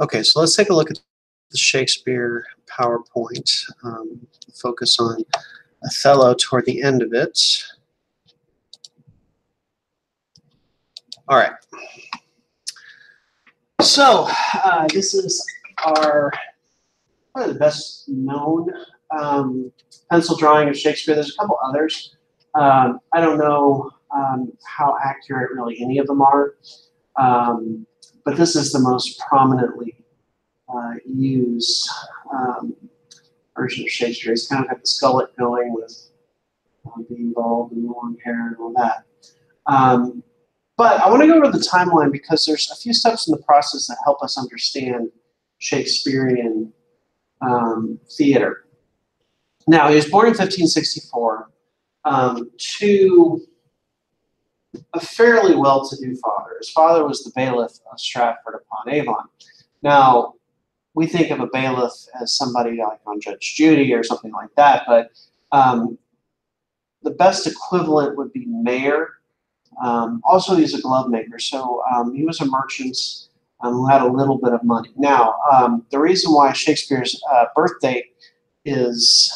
Okay, so let's take a look at the Shakespeare PowerPoint. Focus on Othello toward the end of it. All right. So this is our probably the best known pencil drawing of Shakespeare. There's a couple others. I don't know how accurate really any of them are, but this is the most prominently used version of Shakespeare. He's kind of got the skullet going with being bald and long hair and all that. But I want to go over the timeline because there's a few steps in the process that help us understand Shakespearean theater. Now, he was born in 1564 to a fairly well-to-do father. His father was the bailiff of Stratford-upon-Avon. Now, we think of a bailiff as somebody like on Judge Judy or something like that, but the best equivalent would be mayor. Also, he's a glove maker, so he was a merchant who had a little bit of money. Now, the reason why Shakespeare's birth date is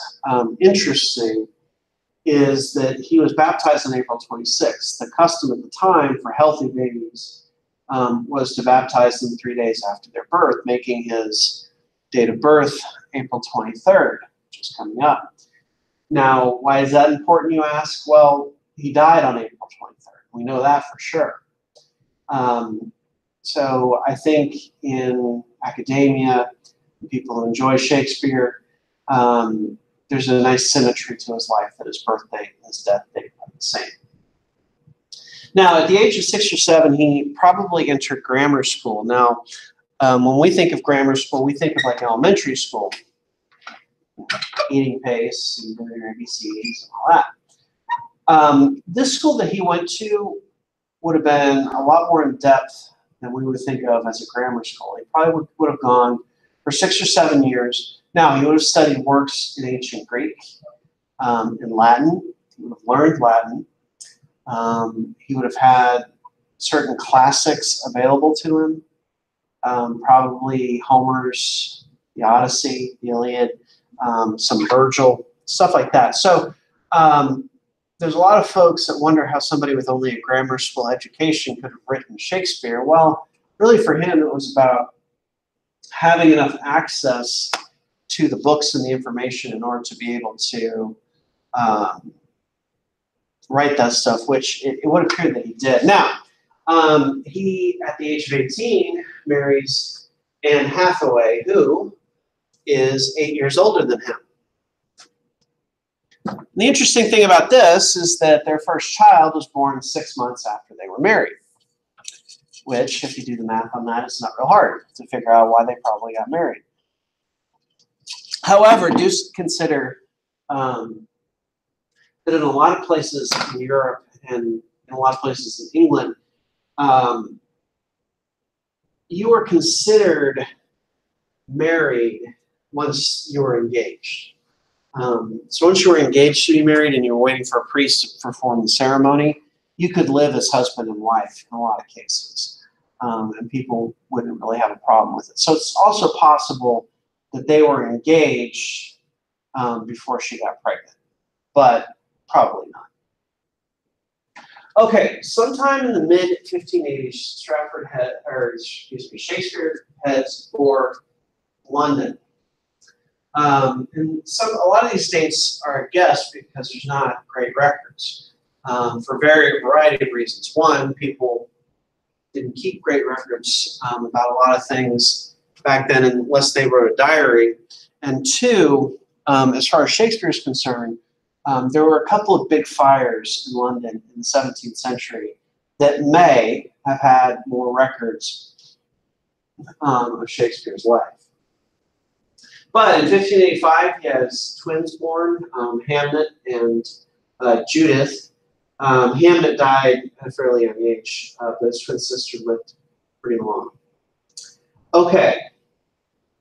interesting is that he was baptized on April 26th. The custom at the time for healthy babies was to baptize them 3 days after their birth, making his date of birth April 23rd, which is coming up. Now, why is that important, you ask? Well, he died on April 23rd. We know that for sure. So I think in academia, people who enjoy Shakespeare, there's a nice symmetry to his life that his birth date and his death date are the same. Now, at the age of 6 or 7, he probably entered grammar school. Now, when we think of grammar school, we think of like elementary school, eating pace and doing your ABCs and all that. This school that he went to would have been a lot more in depth than we would think of as a grammar school. He probably would have gone for 6 or 7 years. Now, he would have studied works in ancient Greek, in Latin. He would have learned Latin. He would have had certain classics available to him, probably Homer's The Odyssey, the Iliad, some Virgil, stuff like that. So there's a lot of folks that wonder how somebody with only a grammar school education could have written Shakespeare. Well, really for him, it was about having enough access to the books and the information in order to be able to write that stuff, which it would appear that he did. Now, he, at the age of 18, marries Anne Hathaway, who is 8 years older than him. The interesting thing about this is that their first child was born 6 months after they were married, which, if you do the math on that, it's not real hard to figure out why they probably got married. However, do consider that in a lot of places in Europe and in a lot of places in England, you were considered married once you were engaged. So once you were engaged to be married and you were waiting for a priest to perform the ceremony, you could live as husband and wife in a lot of cases, and people wouldn't really have a problem with it. So it's also possible that they were engaged before she got pregnant, but probably not. Okay, sometime in the mid-1580s, Shakespeare heads for London. And a lot of these dates are a guess because there's not great records for a variety of reasons. One, people didn't keep great records about a lot of things back then unless they wrote a diary. And two, as far as Shakespeare is concerned, there were a couple of big fires in London in the 17th century that may have had more records of Shakespeare's life. But in 1585, he has twins born, Hamnet and Judith. Hamnet died at a fairly young age, but his twin sister lived pretty long. Okay,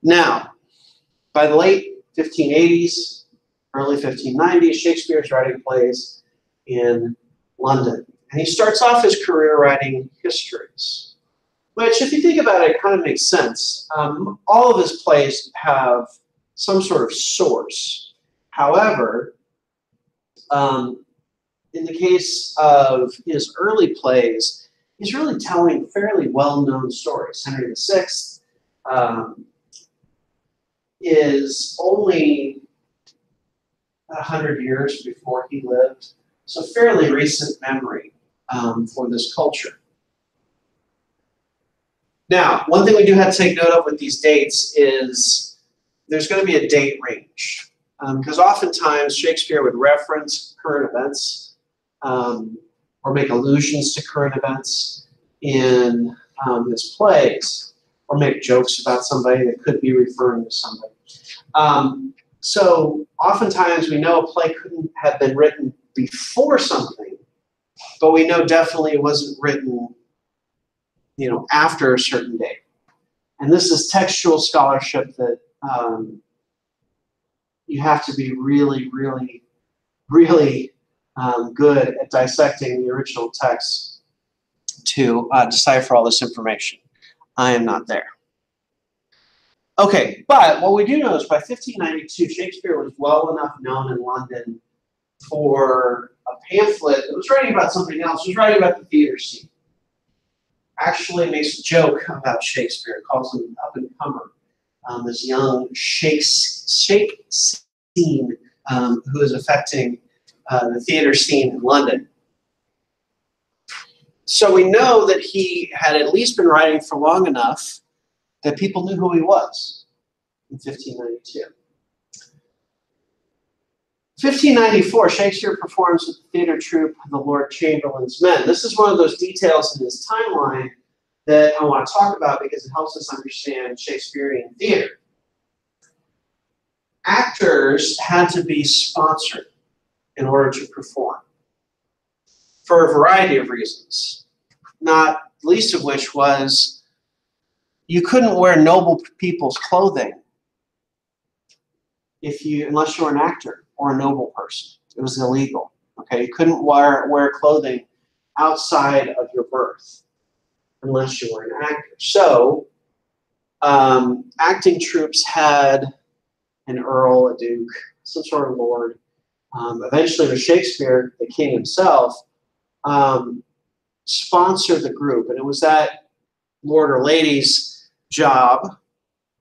now, by the late 1580s, early 1590s, Shakespeare is writing plays in London. And he starts off his career writing histories. which, if you think about it, kind of makes sense. All of his plays have some sort of source. However, in the case of his early plays, he's really telling fairly well-known stories. Henry VI is only 100 years before he lived, so fairly recent memory for this culture. Now, one thing we do have to take note of with these dates is there's going to be a date range, because oftentimes Shakespeare would reference current events or make allusions to current events in his plays, or make jokes about somebody that could be referring to somebody. So oftentimes we know a play couldn't have been written before something, but we know definitely it wasn't written, you know, after a certain date. And this is textual scholarship that you have to be really, really, really good at dissecting the original text to decipher all this information. I am not there. Okay, but what we do know is by 1592, Shakespeare was well enough known in London for a pamphlet that was writing about something else. It was writing about the theater scene. Actually makes a joke about Shakespeare, calls him up-and-comer, this young shake scene who is affecting the theater scene in London. So we know that he had at least been writing for long enough that people knew who he was in 1592. 1594, Shakespeare performs with the theater troupe The Lord Chamberlain's Men. This is one of those details in his timeline that I want to talk about because it helps us understand Shakespearean theater. Actors had to be sponsored in order to perform for a variety of reasons, not least of which was you couldn't wear noble people's clothing unless you were an actor or a noble person. It was illegal. Okay, you couldn't wear clothing outside of your birth unless you were an actor. So acting troupes had an earl, a duke, some sort of lord. Eventually, with Shakespeare, the king himself, sponsored the group, and it was that lord or lady's job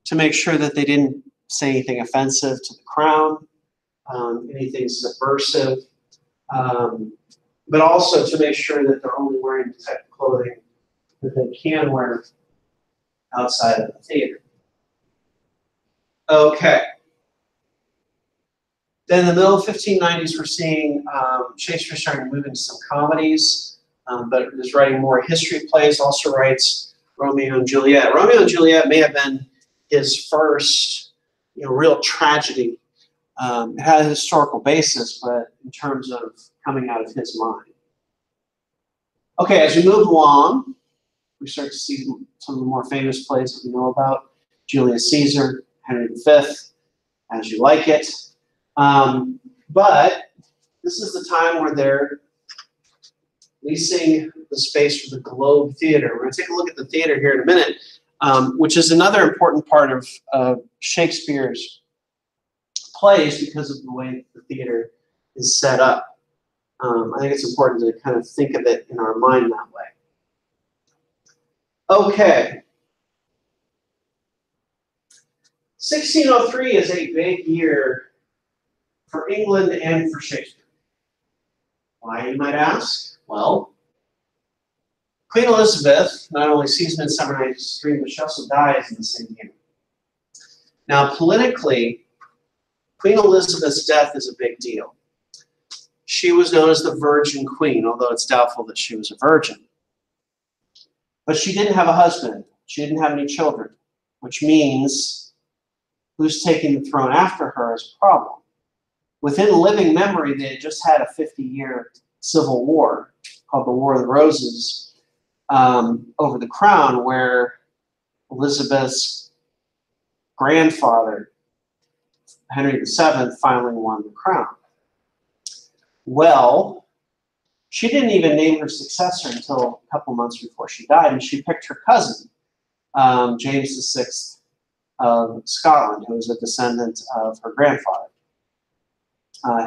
to make sure that they didn't say anything offensive to the crown, anything subversive, but also to make sure that they're only wearing the type of clothing that they can wear outside of the theater. Okay. Then in the middle of 1590s, we're seeing Shakespeare starting to move into some comedies, but is writing more history plays, also writes Romeo and Juliet. Romeo and Juliet may have been his first, real tragedy. It had a historical basis, but in terms of coming out of his mind. Okay, as we move along, we start to see some of the more famous plays that we know about. Julius Caesar, Henry V, As You Like It. But this is the time where they're leasing the space for the Globe Theater. We're going to take a look at the theater here in a minute, which is another important part of Shakespeare's plays because of the way the theater is set up. I think it's important to kind of think of it in our mind that way. Okay. 1603 is a big year for England and for Shakespeare. Why, you might ask? Well, Queen Elizabeth not only sees Midsummer Night's Dream, but she also dies in the same year. Now, politically, Queen Elizabeth's death is a big deal. She was known as the Virgin Queen, although it's doubtful that she was a virgin. But she didn't have a husband. She didn't have any children, which means who's taking the throne after her is a problem. Within living memory, they had just had a 50-year civil war called the War of the Roses over the crown, where Elizabeth's grandfather, Henry VII, finally won the crown. Well, She didn't even name her successor until a couple months before she died, and she picked her cousin, James VI of Scotland, who was a descendant of her grandfather,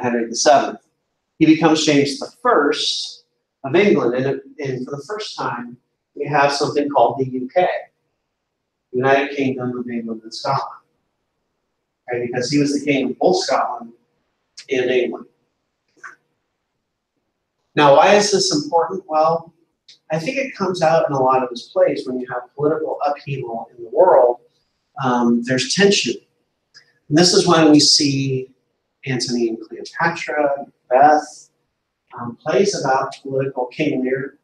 Henry VII. He becomes James I of England, and for the first time, we have something called the UK, United Kingdom of England and Scotland, right? Because he was the king of both Scotland and England. Now, why is this important? Well, I think it comes out in a lot of his plays when you have political upheaval in the world. There's tension. And this is when we see Antony and Cleopatra, Macbeth, plays about political King Lear,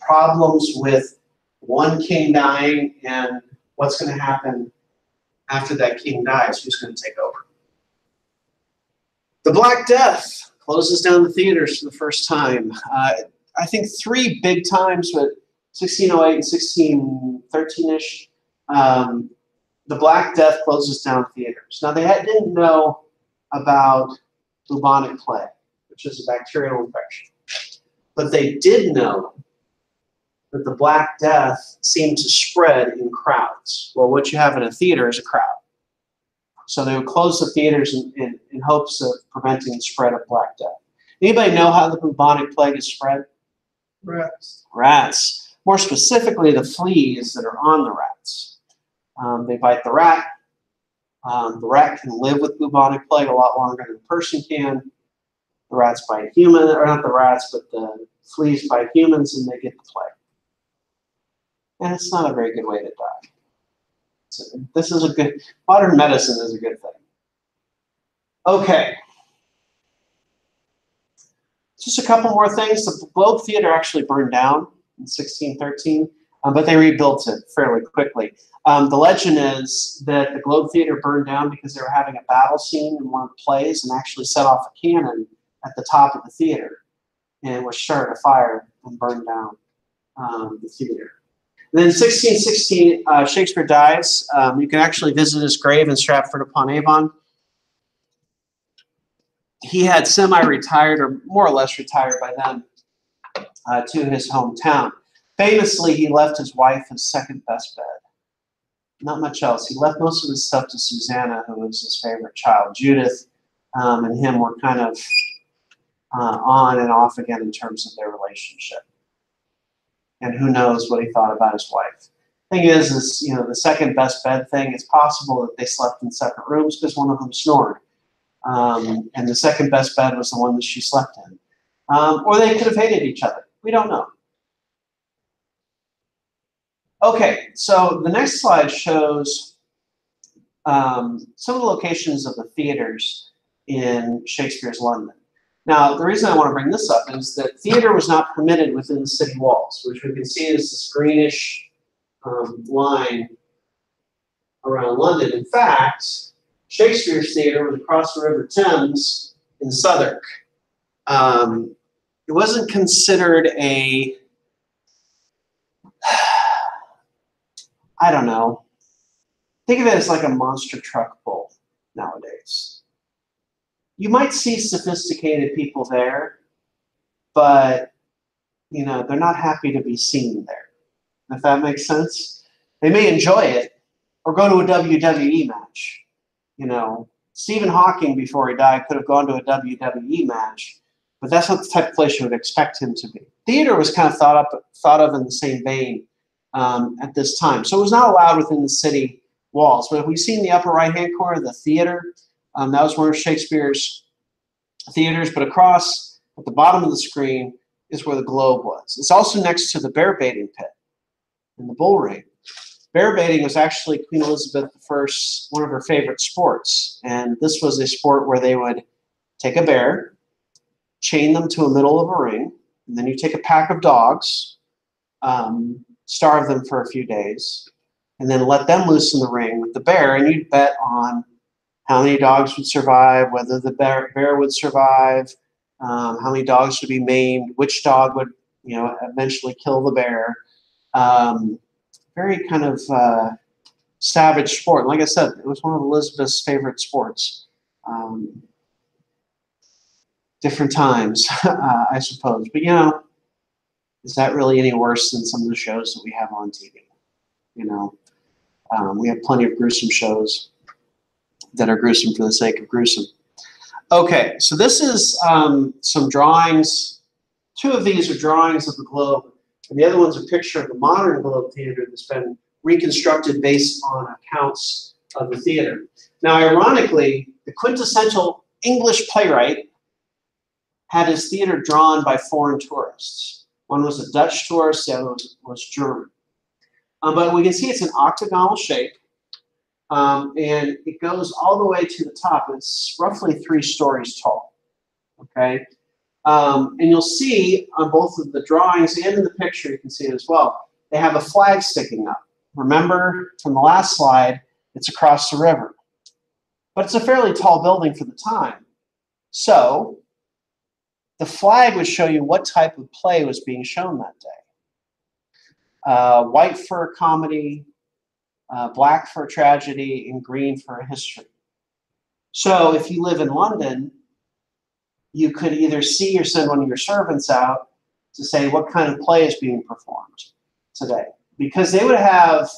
problems with one king dying and what's going to happen after that king dies, who's going to take over. The Black Death closes down the theaters for the first time. I think 3 big times, but 1608 and 1613-ish, the Black Death closes down theaters. Now, they didn't know about bubonic plague, which is a bacterial infection. But they did know that the Black Death seemed to spread in crowds. Well, what you have in a theater is a crowd. So they would close the theaters in hopes of preventing the spread of Black Death. Anybody know how the bubonic plague is spread? Rats. Rats. More specifically, the fleas that are on the rats. They bite the rat. The rat can live with bubonic plague a lot longer than a person can. The rats bite humans, or not the rats, but the fleas bite humans, and they get the plague. And it's not a very good way to die. So this is a good, modern medicine is a good thing. Okay. Just a couple more things. The Globe Theatre actually burned down in 1613, but they rebuilt it fairly quickly. The legend is that the Globe Theatre burned down because they were having a battle scene in one of the plays and actually set off a cannon at the top of the theater, and which started a fire and burned down the theater. And then in 1616, Shakespeare dies. You can actually visit his grave in Stratford-upon-Avon. He had semi-retired, or more or less retired by then, to his hometown. Famously, he left his wife his second best bed. Not much else. He left most of his stuff to Susanna, who was his favorite child. Judith and him were kind of on and off again in terms of their relationship. And who knows what he thought about his wife. Thing is, you know, the second best bed thing, it's possible that they slept in separate rooms because one of them snored. And the second best bed was the one that she slept in. Or they could have hated each other. We don't know. Okay, so the next slide shows some of the locations of the theaters in Shakespeare's London. Now, the reason I want to bring this up is that theater was not permitted within the city walls, which we can see is this greenish line around London. In fact, Shakespeare's theater was across the River Thames in Southwark. It wasn't considered a, I don't know, think of it as like a monster truck pull nowadays. You might see sophisticated people there, but you know, they're not happy to be seen there. If that makes sense. They may enjoy it or go to a WWE match. You know, Stephen Hawking before he died could have gone to a WWE match, but that's not the type of place you would expect him to be. Theater was kind of thought of in the same vein at this time. So it was not allowed within the city walls. But if we see in the upper right-hand corner, the theater, that was one of Shakespeare's theaters, but across at the bottom of the screen is where the Globe was. It's also next to the bear baiting pit and the bull ring. Bear baiting was actually Queen Elizabeth I's one of her favorite sports. And this was a sport where they would take a bear, chain them to the middle of a ring, and then you take a pack of dogs, starve them for a few days, and then let them loose in the ring with the bear, and you'd bet on how many dogs would survive, whether the bear would survive, how many dogs would be maimed, which dog would, you know, eventually kill the bear. Very kind of savage sport. And like I said, it was one of Elizabeth's favorite sports. different times, I suppose. But, you know, is that really any worse than some of the shows that we have on TV? You know, we have plenty of gruesome shows that are gruesome for the sake of gruesome. Okay, so this is some drawings. Two of these are drawings of the globe, and the other one's a picture of the modern Globe Theater that's been reconstructed based on accounts of the theater. Now, ironically, the quintessential English playwright had his theater drawn by foreign tourists. One was a Dutch tourist, the other was German. But we can see it's an octagonal shape, and it goes all the way to the top. It's roughly 3 stories tall, okay? And you'll see on both of the drawings and in the picture, you can see it as well, they have a flag sticking up. Remember from the last slide, it's across the river. But it's a fairly tall building for the time. So the flag would show you what type of play was being shown that day. White for a comedy, black for a tragedy, and green for a history. So if you live in London, you could either see or send one of your servants out to say what kind of play is being performed today. Because they would have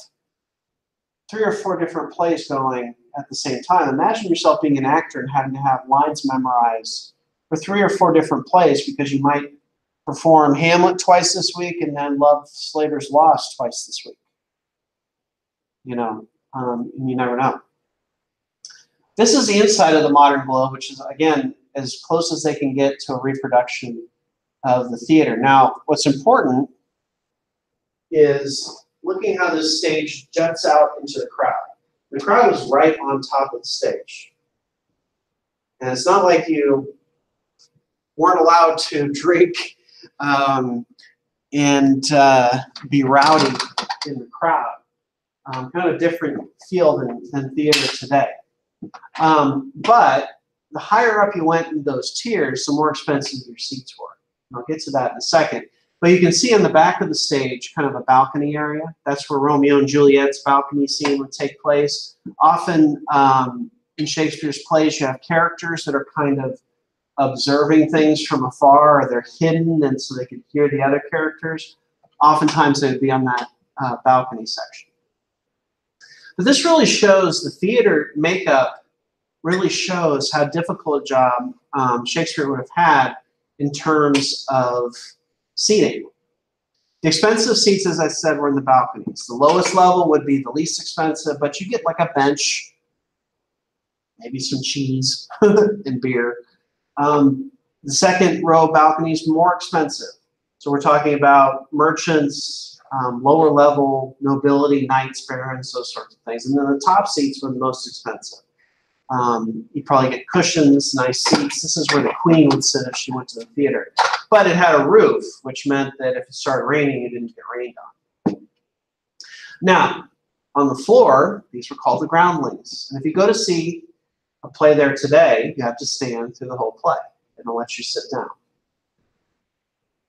3 or 4 different plays going at the same time. Imagine yourself being an actor and having to have lines memorized for 3 or 4 different plays, because you might perform Hamlet twice this week and then Love Slater's Lost twice this week. You know, and you never know. This is the inside of the modern Globe, which is, again, as close as they can get to a reproduction of the theater. Now, what's important is looking how this stage juts out into the crowd. The crowd is right on top of the stage. And it's not like you weren't allowed to drink and be rowdy in the crowd. Kind of a different feel than theater today. But the higher up you went in those tiers, the more expensive your seats were. And I'll get to that in a second. But you can see on the back of the stage kind of a balcony area. That's where Romeo and Juliet's balcony scene would take place. Often in Shakespeare's plays, you have characters that are kind of observing things from afar, or they're hidden, and so they can hear the other characters. Oftentimes they would be on that balcony section. But this really shows the theater makeup, really shows how difficult a job Shakespeare would have had in terms of seating. The expensive seats, as I said, were in the balconies. The lowest level would be the least expensive, but you get like a bench, maybe some cheese and beer. The second row balcony is more expensive. So we're talking about merchants, lower level nobility, knights, barons, those sorts of things. And then the top seats were the most expensive. You probably get cushions, nice seats. This is where the queen would sit if she went to the theater. But it had a roof, which meant that if it started raining, it didn't get rained on. Now, on the floor, these were called the Groundlings. And if you go to see a play there today, you have to stand through the whole play. They don't let you sit down.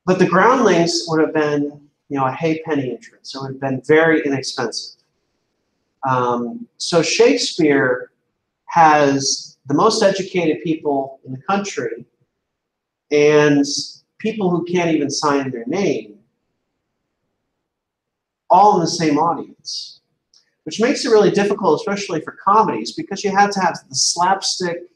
But the Groundlings would have been, you know, a halfpenny entrance. So it would have been very inexpensive. So Shakespeare has the most educated people in the country and people who can't even sign their name all in the same audience, which makes it really difficult, especially for comedies, because you have to have the slapstick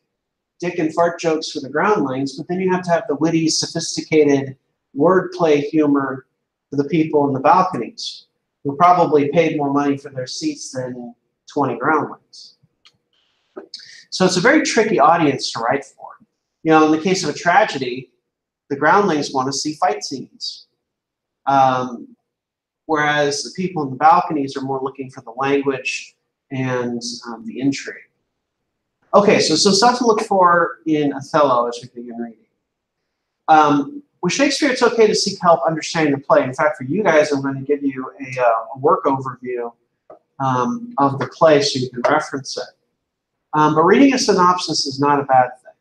dick and fart jokes for the Groundlings, but then you have to have the witty, sophisticated wordplay humor for the people in the balconies, who probably paid more money for their seats than 20 Groundlings. So it's a very tricky audience to write for. You know, in the case of a tragedy, the Groundlings want to see fight scenes, whereas the people in the balconies are more looking for the language and the intrigue. Okay, so some stuff to look for in Othello as we begin reading. With Shakespeare, it's okay to seek help understanding the play. In fact, for you guys, I'm going to give you a work overview of the play so you can reference it. But reading a synopsis is not a bad thing.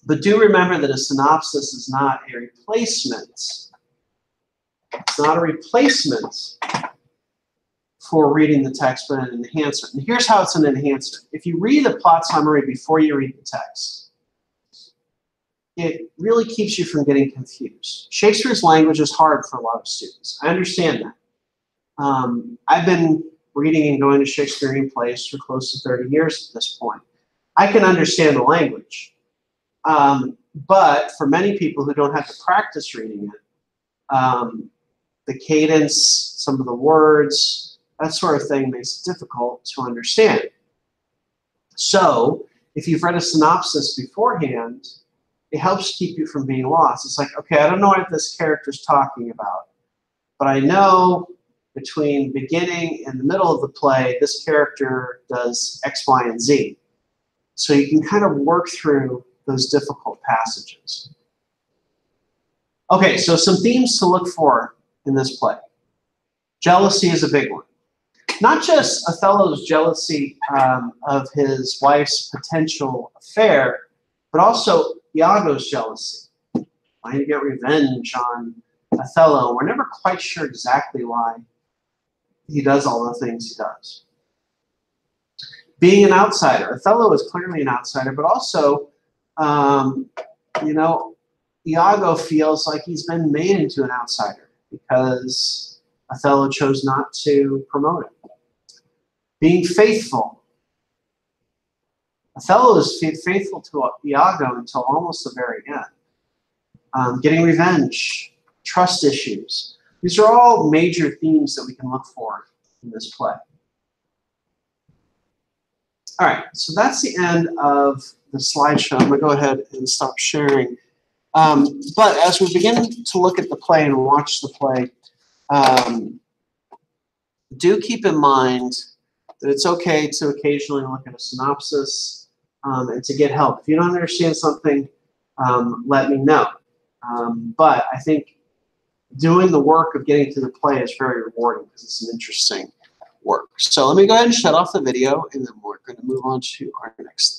But do remember that a synopsis is not a replacement. It's not a replacement for reading the text, but an enhancement. And here's how it's an enhancement. If you read the plot summary before you read the text, it really keeps you from getting confused. Shakespeare's language is hard for a lot of students. I understand that. I've been reading and going to Shakespearean plays for close to 30 years at this point. I can understand the language. But for many people who don't have to practice reading it, the cadence, some of the words, that sort of thing makes it difficult to understand. So if you've read a synopsis beforehand, it helps keep you from being lost. It's like, okay, I don't know what this character's talking about, but I know between beginning and the middle of the play, this character does X, Y, and Z. So you can kind of work through those difficult passages. Okay, so some themes to look for in this play. Jealousy is a big one. Not just Othello's jealousy of his wife's potential affair, but also Iago's jealousy, trying to get revenge on Othello. We're never quite sure exactly why he does all the things he does. Being an outsider. Othello is clearly an outsider, but also, you know, Iago feels like he's been made into an outsider because Othello chose not to promote him. Being faithful. Othello is faithful to Iago until almost the very end. Getting revenge, trust issues. These are all major themes that we can look for in this play. All right, so that's the end of the slideshow. I'm going to go ahead and stop sharing. But as we begin to look at the play and watch the play, do keep in mind that it's okay to occasionally look at a synopsis and to get help. If you don't understand something, let me know. But I think doing the work of getting to the play is very rewarding because it's an interesting work. So let me go ahead and shut off the video, and then we're going to move on to our next thing.